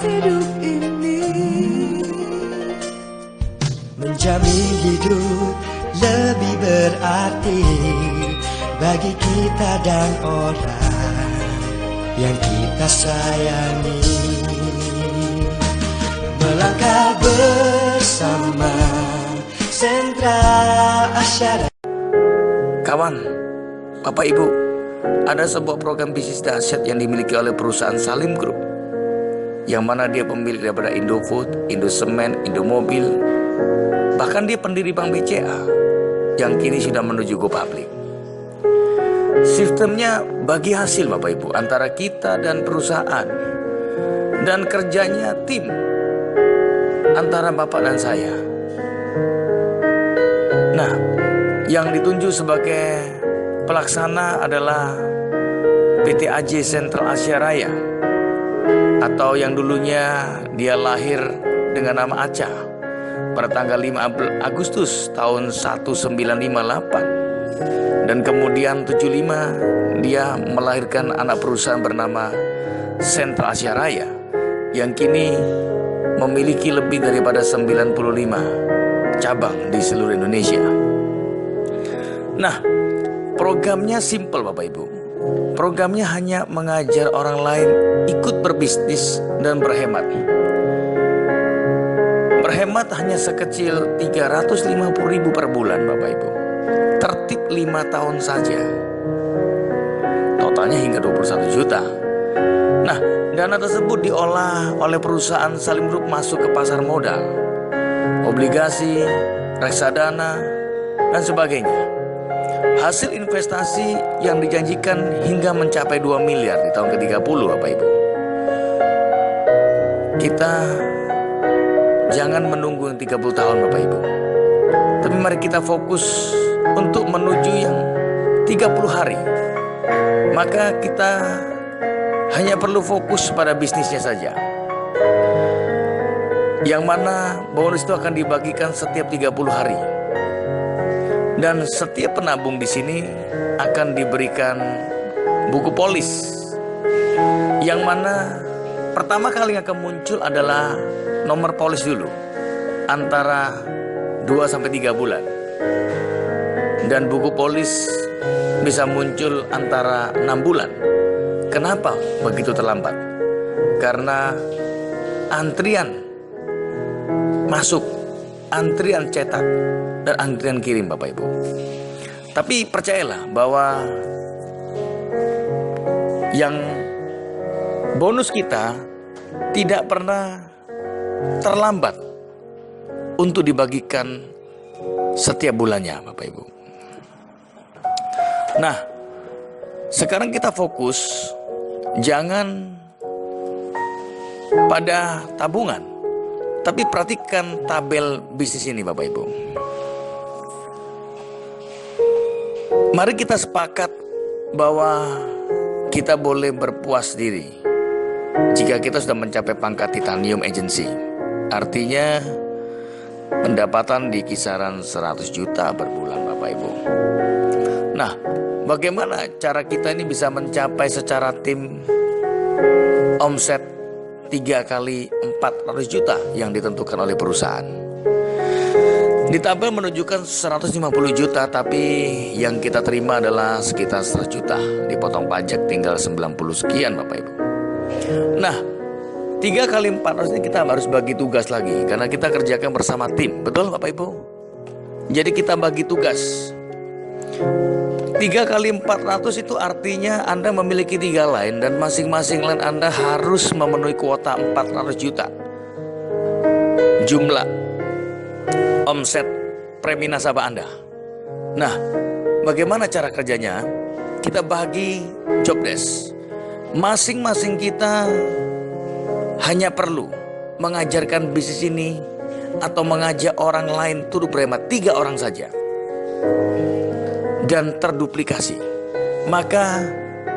hidup ini, menjamin hidup lebih berarti bagi kita dan orang yang kita sayangi. Melangkah bersama Sentra Asyara. Kawan, Bapak Ibu, ada sebuah program bisnis dahsyat yang dimiliki oleh perusahaan Salim Group, yang mana dia pemilik daripada Indofood, Indosemen, Indomobil, bahkan dia pendiri Bank BCA yang kini sudah menuju go public. Sistemnya bagi hasil Bapak Ibu antara kita dan perusahaan, dan kerjanya tim antara Bapak dan saya. Nah, yang ditunjuk sebagai pelaksana adalah PT AJ Sentral Asia Raya, atau yang dulunya dia lahir dengan nama Aca pada tanggal 5 Agustus tahun 1958, dan kemudian 75 dia melahirkan anak perusahaan bernama Sentral Asia Raya yang kini memiliki lebih daripada 95 cabang di seluruh Indonesia. Nah, programnya simple Bapak Ibu. Programnya hanya mengajar orang lain ikut berbisnis dan berhemat. Berhemat hanya sekecil 350.000 per bulan Bapak Ibu. Tertib 5 tahun saja. Totalnya hingga 21 juta. Nah, dana tersebut diolah oleh perusahaan Salim Group masuk ke pasar modal, obligasi, reksadana, dan sebagainya. Hasil investasi yang dijanjikan hingga mencapai 2 miliar di tahun ke-30 Bapak Ibu. Kita jangan menunggu 30 tahun Bapak Ibu, tapi mari kita fokus untuk menuju yang 30 hari. Maka kita hanya perlu fokus pada bisnisnya saja, yang mana bonus itu akan dibagikan setiap 30 hari. Dan setiap penabung di sini akan diberikan buku polis, yang mana pertama kali yang akan muncul adalah nomor polis dulu antara 2-3 bulan. Dan buku polis bisa muncul antara 6 bulan. Kenapa begitu terlambat? Karena antrian masuk, antrian cetak, dan antrian kirim Bapak Ibu. Tapi percayalah bahwa yang bonus kita tidak pernah terlambat untuk dibagikan setiap bulannya Bapak Ibu. Nah, sekarang kita fokus jangan pada tabungan, tapi perhatikan tabel bisnis ini Bapak Ibu. Mari kita sepakat bahwa kita boleh berpuas diri jika kita sudah mencapai pangkat titanium agency. Artinya pendapatan di kisaran 100 juta per bulan Bapak Ibu. Nah, bagaimana cara kita ini bisa mencapai secara tim omset 3 kali 400 juta yang ditentukan oleh perusahaan? Di tabel menunjukkan 150 juta, tapi yang kita terima adalah sekitar 100 juta. Dipotong pajak tinggal 90 sekian Bapak Ibu. Nah, 3 kali 400 ini kita harus bagi tugas lagi, karena kita kerjakan bersama tim. Betul Bapak Ibu? Jadi kita bagi tugas. 3 kali 400 itu artinya Anda memiliki 3 line, dan masing-masing line Anda harus memenuhi kuota 400 juta jumlah omset premi nasabah Anda. Nah, bagaimana cara kerjanya? Kita bagi job desk. Masing-masing kita hanya perlu mengajarkan bisnis ini atau mengajak orang lain turut berhemat 3 orang saja, dan terduplikasi. Maka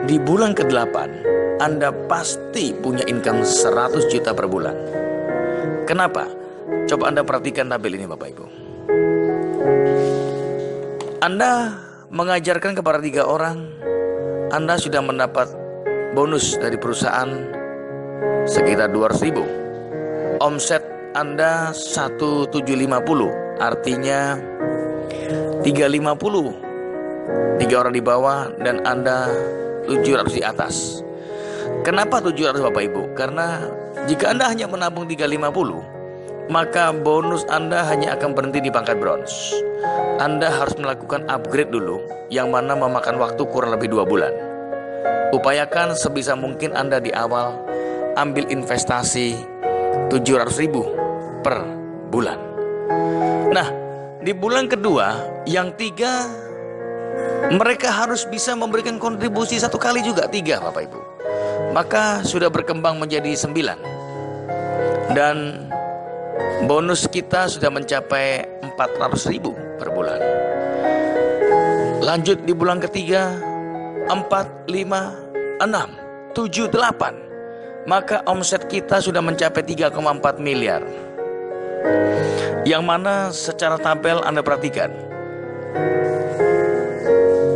di bulan ke-8 Anda pasti punya income 100 juta per bulan. Kenapa? Coba Anda perhatikan tabel ini Bapak Ibu. Anda mengajarkan kepada 3 orang, Anda sudah mendapat bonus dari perusahaan sekitar 200.000. Omset Anda 1750, artinya 350 3 orang di bawah dan Anda 700 di atas. Kenapa 700 Bapak Ibu? Karena jika Anda hanya menabung 350, maka bonus Anda hanya akan berhenti di pangkat bronze. Anda harus melakukan upgrade dulu, yang mana memakan waktu kurang lebih 2 bulan. Upayakan sebisa mungkin Anda di awal ambil investasi 700.000 per bulan. Nah, di bulan kedua, yang 3, mereka harus bisa memberikan kontribusi 1 kali juga, 3 Bapak Ibu. Maka sudah berkembang menjadi 9. Dan bonus kita sudah mencapai 400.000 per bulan. Lanjut di bulan ketiga, 4, 5, 6, 7, 8. Maka omset kita sudah mencapai 3,4 miliar. Yang mana secara tabel Anda perhatikan,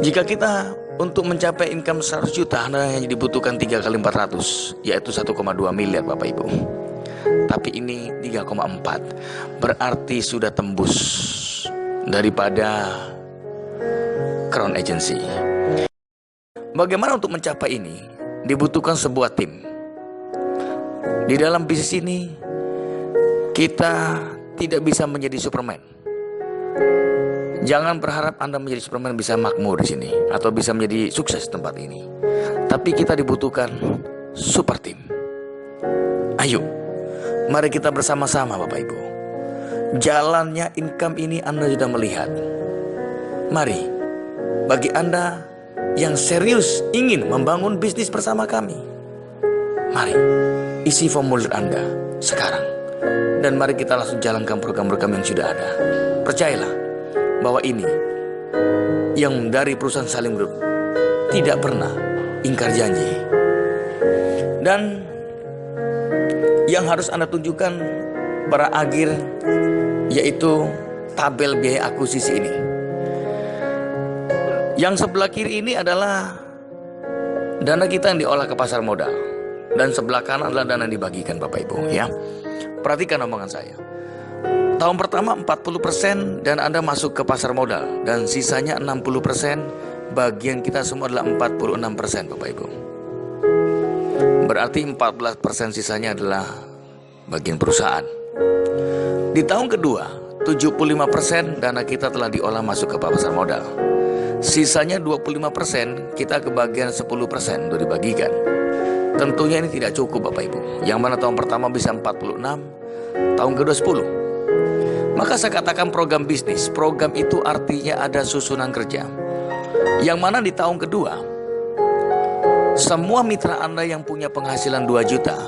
jika kita untuk mencapai income 100 juta hanya dibutuhkan 3 kali 400, yaitu 1,2 miliar Bapak Ibu. Tapi ini 3,4, berarti sudah tembus daripada Crown Agency. Bagaimana untuk mencapai ini? Dibutuhkan sebuah tim. Di dalam bisnis ini kita tidak bisa menjadi Superman. Jangan berharap Anda menjadi Superman bisa makmur di sini atau bisa menjadi sukses tempat ini. Tapi kita dibutuhkan super tim. Ayo, mari kita bersama-sama Bapak Ibu. Jalannya income ini Anda sudah melihat. Mari, bagi Anda yang serius ingin membangun bisnis bersama kami, mari isi formulir Anda sekarang. Dan mari kita langsung jalankan program-program yang sudah ada. Percayalah bahwa ini yang dari perusahaan Salim Group tidak pernah ingkar janji. Dan yang harus Anda tunjukkan pada akhir yaitu tabel biaya akuisisi ini. Yang sebelah kiri ini adalah dana kita yang diolah ke pasar modal, dan sebelah kanan adalah dana yang dibagikan Bapak Ibu ya. Perhatikan omongan saya. Tahun pertama 40% dan Anda masuk ke pasar modal, dan sisanya 60% bagian kita semua adalah 46% Bapak Ibu. Berarti 14% sisanya adalah bagian perusahaan. Di tahun kedua 75% dana kita telah diolah masuk ke pasar modal. Sisanya 25% kita ke bagian 10% untuk dibagikan. Tentunya ini tidak cukup Bapak Ibu. Yang mana tahun pertama bisa 46, tahun kedua 10. Maka saya katakan program bisnis. Program itu artinya ada susunan kerja. Yang mana di tahun kedua, semua mitra Anda yang punya penghasilan 2 juta,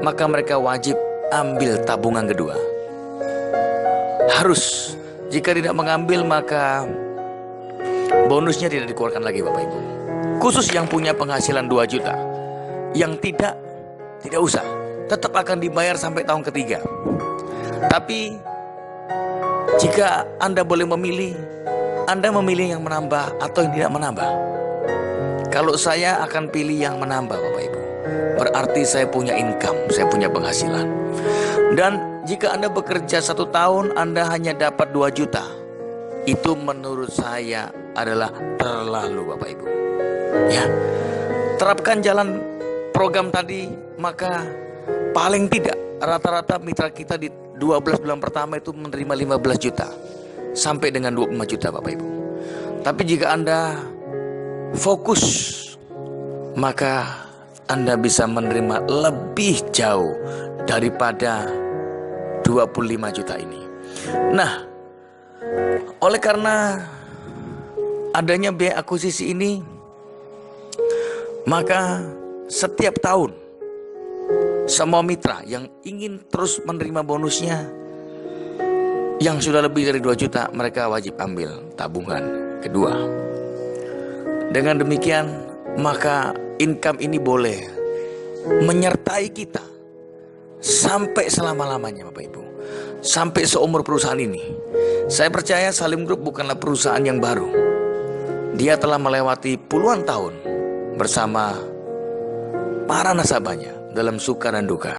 maka mereka wajib ambil tabungan kedua. Harus. Jika tidak mengambil, maka bonusnya tidak dikeluarkan lagi Bapak Ibu. Khusus yang punya penghasilan 2 juta. Yang tidak usah. Tetap akan dibayar sampai tahun ketiga. Tapi jika Anda boleh memilih, Anda memilih yang menambah atau yang tidak menambah. Kalau saya akan pilih yang menambah Bapak Ibu. Berarti saya punya income, saya punya penghasilan. Dan jika Anda bekerja 1 tahun, Anda hanya dapat 2 juta. Itu menurut saya adalah terlalu Bapak Ibu. Ya, terapkan jalan program tadi, maka paling tidak rata-rata mitra kita di 12 bulan pertama itu menerima 15 juta sampai dengan 25 juta Bapak Ibu. Tapi jika Anda fokus, maka Anda bisa menerima lebih jauh daripada 25 juta ini. Nah, oleh karena adanya biaya akuisisi ini, maka setiap tahun semua mitra yang ingin terus menerima bonusnya yang sudah lebih dari 2 juta, mereka wajib ambil tabungan kedua. Dengan demikian, maka income ini boleh menyertai kita sampai selama-lamanya Bapak Ibu. Sampai seumur perusahaan ini. Saya percaya Salim Group bukanlah perusahaan yang baru. Dia telah melewati puluhan tahun bersama para nasabahnya. dalam suka dan duka.